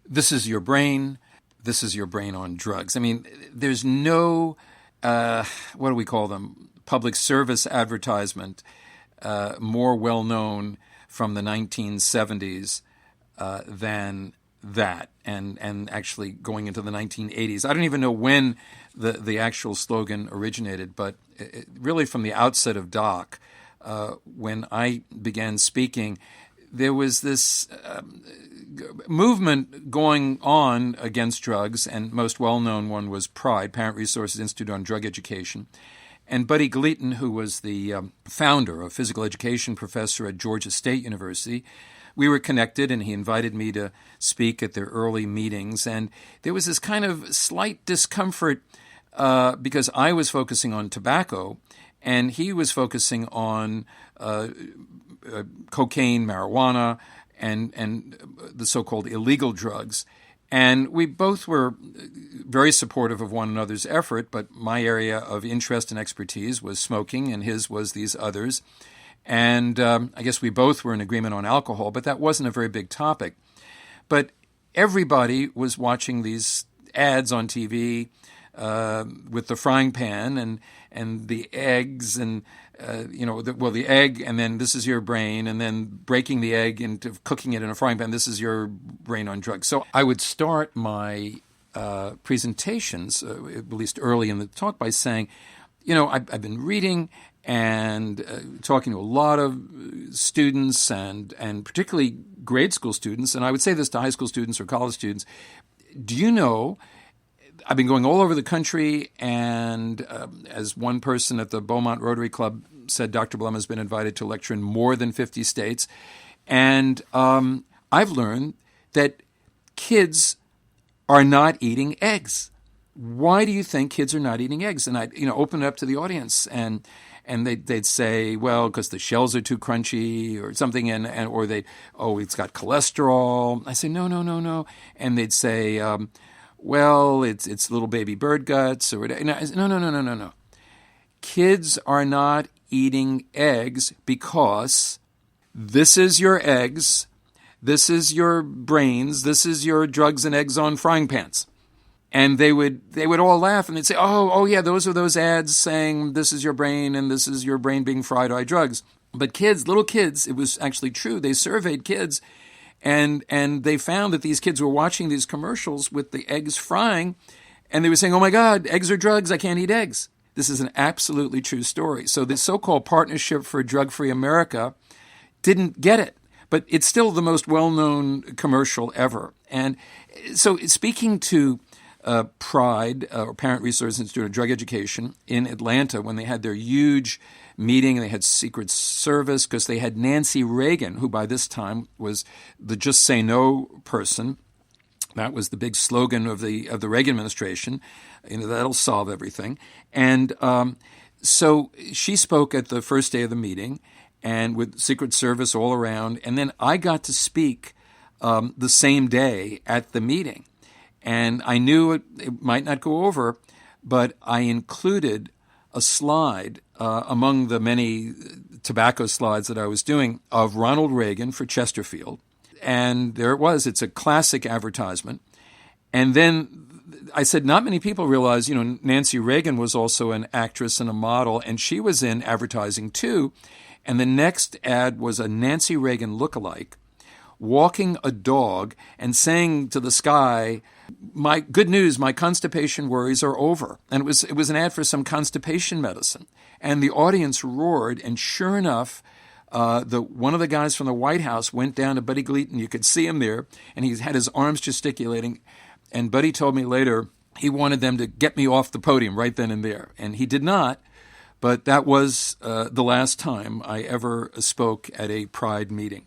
this is your brain, this is your brain on drugs. I mean, there's no, what do we call them, public service advertisement more well known from the 1970s than that, and actually going into the 1980s. I don't even know when the actual slogan originated, but really from the outset of Doc, when I began speaking, there was this movement going on against drugs, and most well-known one was PRIDE, Parent Resources Institute on Drug Education. And Buddy Gleaton, who was the founder, a physical education professor at Georgia State University, we were connected, and he invited me to speak at their early meetings. And there was this kind of slight discomfort because I was focusing on tobacco, and he was focusing on cocaine, marijuana, and the so-called illegal drugs. And we both were very supportive of one another's effort, but my area of interest and expertise was smoking, and his was these others. And I guess we both were in agreement on alcohol, but that wasn't a very big topic. But everybody was watching these ads on TV with the frying pan and the eggs and the egg, and then this is your brain, and then breaking the egg into cooking it in a frying pan. This is your brain on drugs. So I would start my presentations, at least early in the talk, by saying, I've been reading and talking to a lot of students and particularly grade school students, and I would say this to high school students or college students. Do you know, I've been going all over the country, and as one person at the Beaumont Rotary Club said, Dr. Blum has been invited to lecture in more than 50 states. And I've learned that kids are not eating eggs. Why do you think kids are not eating eggs? And I open it up to the audience, and they'd say, well, because the shells are too crunchy or something, or it's got cholesterol. I say, no. And they'd say, well, it's little baby bird guts, or no. Kids are not eating eggs because this is your eggs, this is your brains, this is your drugs and eggs on frying pans. And they would all laugh, and they'd say, oh yeah, those are those ads saying this is your brain and this is your brain being fried by drugs. But kids, little kids, it was actually true. They surveyed kids, and they found that these kids were watching these commercials with the eggs frying, and they were saying, oh my God, eggs are drugs, I can't eat eggs. This is an absolutely true story. So the so-called Partnership for a Drug-Free America didn't get it, but it's still the most well-known commercial ever. And so speaking to PRIDE, or Parent Resources Institute of Drug Education, in Atlanta, when they had their huge meeting, they had Secret Service, because they had Nancy Reagan, who by this time was the Just Say No person. That was the big slogan of the Reagan administration. That'll solve everything. And so she spoke at the first day of the meeting, and with Secret Service all around. And then I got to speak the same day at the meeting. And I knew it might not go over, but I included a slide among the many tobacco slides that I was doing of Ronald Reagan for Chesterfield. And there it was. It's a classic advertisement. And then I said, not many people realize, Nancy Reagan was also an actress and a model, and she was in advertising too. And the next ad was a Nancy Reagan lookalike walking a dog and saying to the sky, my good news, my constipation worries are over. And it was an ad for some constipation medicine. And the audience roared, and sure enough, one of the guys from the White House went down to Buddy Gleaton. You could see him there, and he had his arms gesticulating. And Buddy told me later he wanted them to get me off the podium right then and there. And he did not, but that was the last time I ever spoke at a PRIDE meeting.